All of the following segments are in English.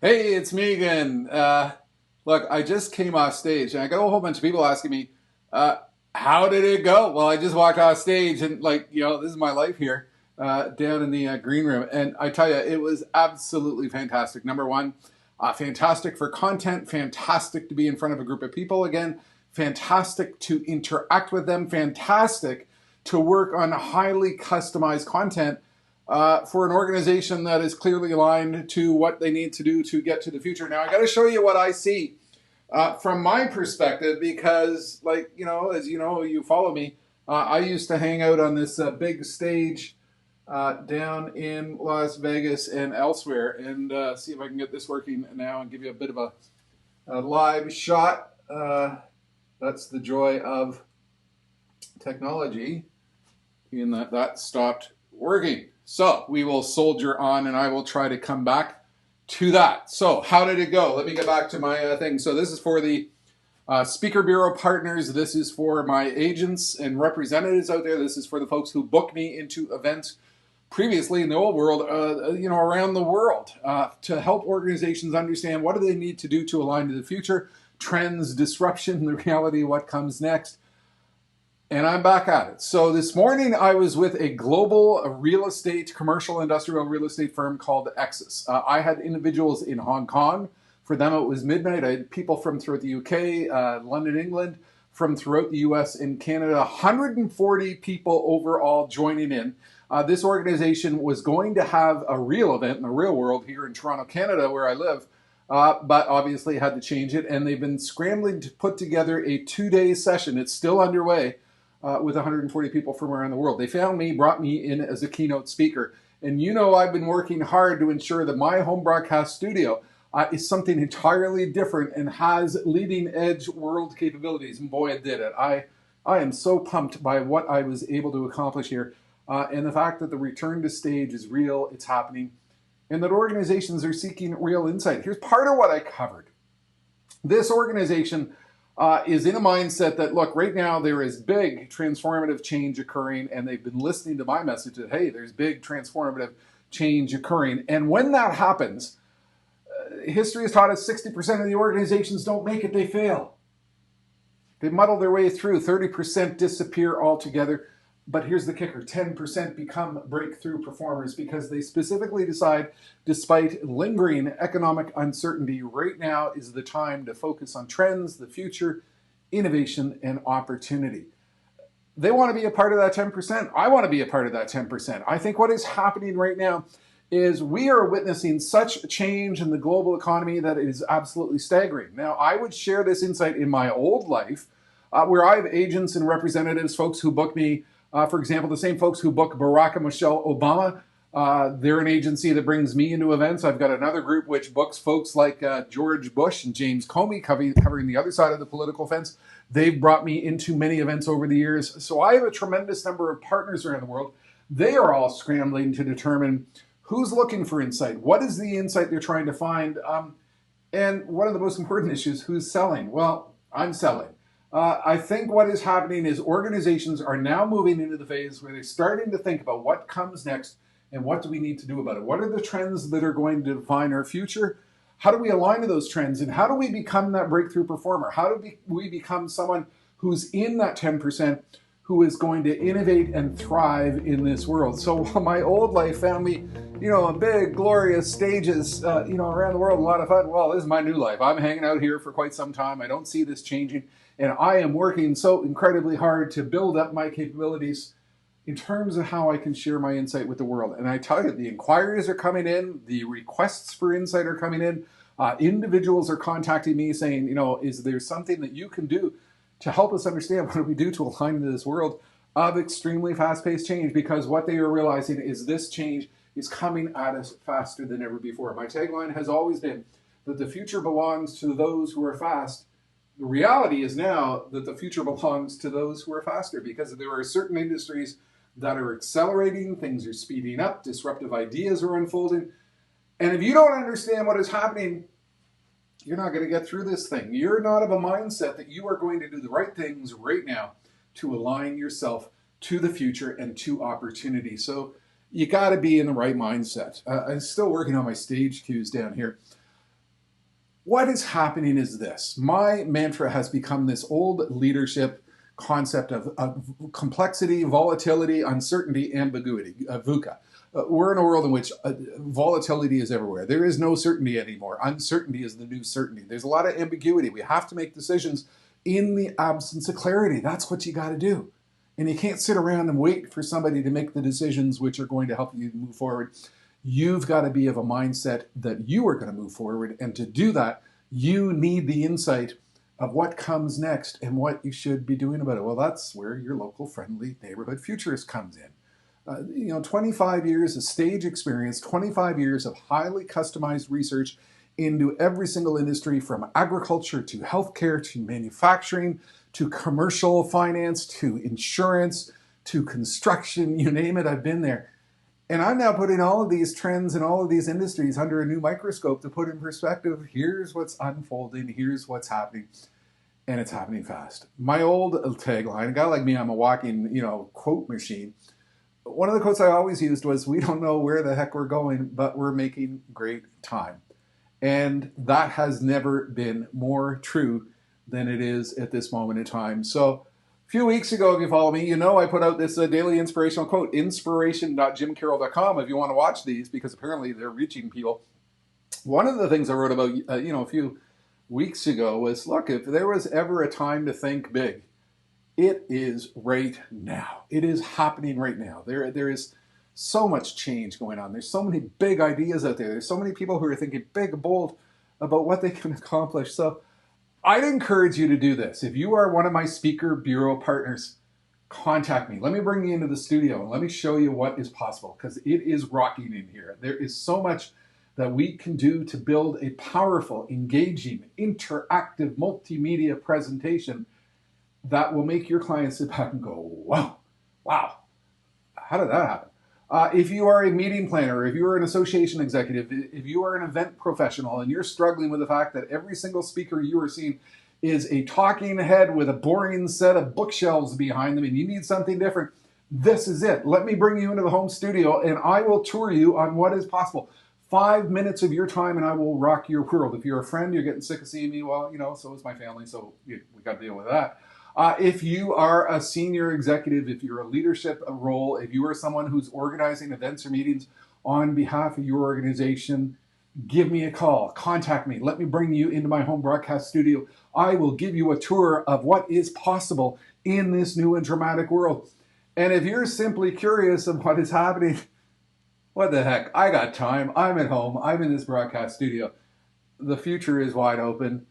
Hey, it's me again. Look, I just came off stage and I got a whole bunch of people asking me, uh, how did it go? Well, I just walked off stage and, this is my life here down in the green room. And I tell you, it was absolutely fantastic. Number one, fantastic for content, fantastic to be in front of a group of people again, fantastic to interact with them, fantastic to work on highly customized content for an organization that is clearly aligned to what they need to do to get to the future. Now, I got to show you what I see from my perspective because, as you know, you follow me. I used to hang out on this big stage down in Las Vegas and elsewhere, and see if I can get this working now and give you a bit of a live shot. That's the joy of technology, in that stopped working. So we will soldier on and I will try to come back to that. So how did it go? Let me get back to my thing. So this is for the Speaker Bureau partners. This is for my agents and representatives out there. This is for the folks who book me into events previously in the old world, around the world, to help organizations understand what do they need to do to align to the future, trends, disruption, the reality, what comes next. And I'm back at it. So this morning I was with a global real estate, commercial industrial real estate firm called Exis. I had individuals in Hong Kong. For them it was midnight. I had people from throughout the UK, London, England, from throughout the US and Canada. 140 people overall joining in. This organization was going to have a real event in the real world here in Toronto, Canada, where I live. But obviously had to change it. And they've been scrambling to put together a 2-day session. It's still underway. With 140 people from around the world. They found me, brought me in as a keynote speaker. And I've been working hard to ensure that my home broadcast studio is something entirely different and has leading edge world capabilities. And boy, it did it. I am so pumped by what I was able to accomplish here. And the fact that the return to stage is real, it's happening, and that organizations are seeking real insight. Here's part of what I covered. This organization is in a mindset that, look, right now there is big transformative change occurring, and they've been listening to my message that, hey, there's big transformative change occurring. And when that happens, history has taught us 60% of the organizations don't make it, they fail. They muddle their way through, 30% disappear altogether. But here's the kicker, 10% become breakthrough performers because they specifically decide, despite lingering economic uncertainty, right now is the time to focus on trends, the future, innovation, and opportunity. They want to be a part of that 10%. I want to be a part of that 10%. I think what is happening right now is we are witnessing such change in the global economy that it is absolutely staggering. Now, I would share this insight in my old life, where I have agents and representatives, folks who book me. For example, the same folks who book Barack and Michelle Obama, they're an agency that brings me into events. I've got another group which books folks like George Bush and James Comey covering the other side of the political fence. They've brought me into many events over the years. So I have a tremendous number of partners around the world. They are all scrambling to determine who's looking for insight, what is the insight they're trying to find, and one of the most important issues, who's selling? Well, I'm selling. I think what is happening is organizations are now moving into the phase where they're starting to think about what comes next and what do we need to do about it. What are the trends that are going to define our future? How do we align to those trends? And how do we become that breakthrough performer? How do we become someone who's in that 10% who is going to innovate and thrive in this world? So my old life found me, on big, glorious stages, around the world, a lot of fun. Well, this is my new life. I'm hanging out here for quite some time. I don't see this changing. And I am working so incredibly hard to build up my capabilities in terms of how I can share my insight with the world. And I tell you, the inquiries are coming in, the requests for insight are coming in. Individuals are contacting me saying, is there something that you can do to help us understand what do we do to align to this world of extremely fast-paced change? Because what they are realizing is this change is coming at us faster than ever before. My tagline has always been that the future belongs to those who are fast. The reality is now that the future belongs to those who are faster because there are certain industries that are accelerating, things are speeding up, disruptive ideas are unfolding. And if you don't understand what is happening, you're not going to get through this thing. You're not of a mindset that you are going to do the right things right now to align yourself to the future and to opportunity. So you got to be in the right mindset. I'm still working on my stage cues down here. What is happening is this. My mantra has become this old leadership concept of complexity, volatility, uncertainty, ambiguity, VUCA. We're in a world in which volatility is everywhere. There is no certainty anymore. Uncertainty is the new certainty. There's a lot of ambiguity. We have to make decisions in the absence of clarity. That's what you got to do. And you can't sit around and wait for somebody to make the decisions which are going to help you move forward. You've got to be of a mindset that you are going to move forward. And to do that, you need the insight of what comes next and what you should be doing about it. Well, that's where your local friendly neighborhood futurist comes in. 25 years of stage experience, 25 years of highly customized research into every single industry, from agriculture to healthcare to manufacturing to commercial finance to insurance to construction, you name it, I've been there. And I'm now putting all of these trends and all of these industries under a new microscope to put in perspective. Here's what's unfolding, here's what's happening, and it's happening fast. My old tagline, a guy like me, I'm a walking, quote machine. One of the quotes I always used was, we don't know where the heck we're going, but we're making great time. And that has never been more true than it is at this moment in time. So a few weeks ago, if you follow me, I put out this daily inspirational quote, inspiration.jimcarroll.com, if you want to watch these, because apparently they're reaching people. One of the things I wrote about, a few weeks ago was, look, if there was ever a time to think big, it is right now. It is happening right now. There is so much change going on. There's so many big ideas out there. There's so many people who are thinking big, bold about what they can accomplish. So I'd encourage you to do this. If you are one of my speaker bureau partners, contact me. Let me bring you into the studio and let me show you what is possible, because it is rocking in here. There is so much that we can do to build a powerful, engaging, interactive, multimedia presentation that will make your clients sit back and go, wow, how did that happen? If you are a meeting planner, if you are an association executive, if you are an event professional and you're struggling with the fact that every single speaker you are seeing is a talking head with a boring set of bookshelves behind them and you need something different, this is it. Let me bring you into the home studio and I will tour you on what is possible. 5 minutes of your time and I will rock your world. If you're a friend, you're getting sick of seeing me, well, so is my family, so we got to deal with that. If you are a senior executive, if you're a leadership role, if you are someone who's organizing events or meetings on behalf of your organization, give me a call, contact me, let me bring you into my home broadcast studio. I will give you a tour of what is possible in this new and dramatic world. And if you're simply curious of what is happening, what the heck, I got time, I'm at home, I'm in this broadcast studio. The future is wide open.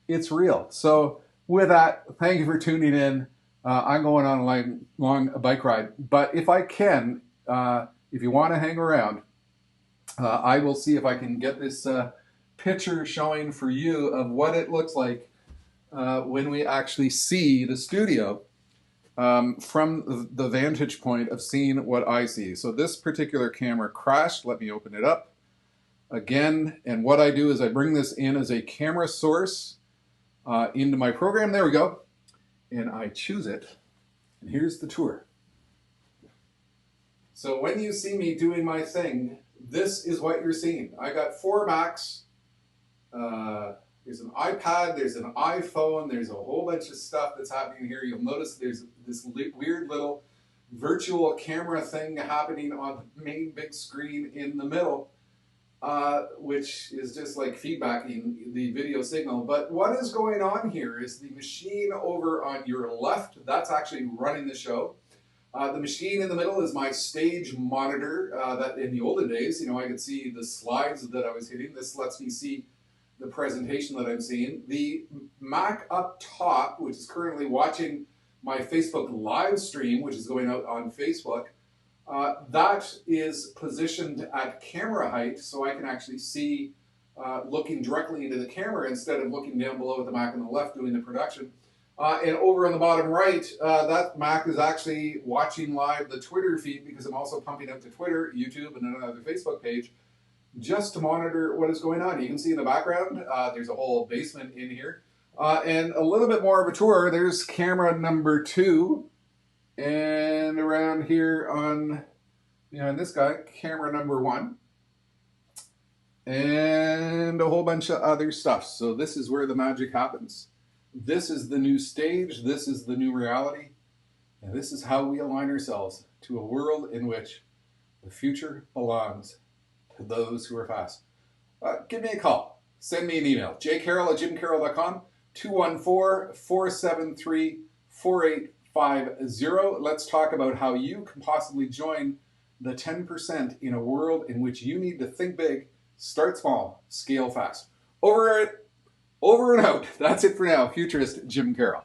It's real. So with that, thank you for tuning in. I'm going on a long bike ride, but if I can, if you want to hang around, I will see if I can get this picture showing for you of what it looks like when we actually see the studio from the vantage point of seeing what I see. So this particular camera crashed. Let me open it up again. And what I do is I bring this in as a camera source into my program. There we go. And I choose it. And here's the tour. So when you see me doing my thing, this is what you're seeing. I got 4 Macs. There's an iPad, there's an iPhone, there's a whole bunch of stuff that's happening here. You'll notice there's this weird little virtual camera thing happening on the main big screen in the middle, which is just like feedbacking the video signal. But what is going on here is the machine over on your left, that's actually running the show. The machine in the middle is my stage monitor that in the olden days, I could see the slides that I was hitting. This lets me see the presentation that I'm seeing. The Mac up top, which is currently watching my Facebook live stream, which is going out on Facebook, that is positioned at camera height, so I can actually see looking directly into the camera instead of looking down below at the Mac on the left doing the production. And over on the bottom right, that Mac is actually watching live the Twitter feed, because I'm also pumping out to Twitter, YouTube, and another Facebook page, just to monitor what is going on. You can see in the background, there's a whole basement in here. And a little bit more of a tour, there's camera number 2. And around here on, behind this guy, camera number 1. And and a whole bunch of other stuff. So this is where the magic happens. This is the new stage. This is the new reality. And this is how we align ourselves to a world in which the future belongs to those who are fast. Give me a call. Send me an email. jcarroll@jimcarroll.com, 214-473-4850. Let's talk about how you can possibly join the 10% in a world in which you need to think big, start small, scale fast. Over and out. That's it for now. Futurist Jim Carroll.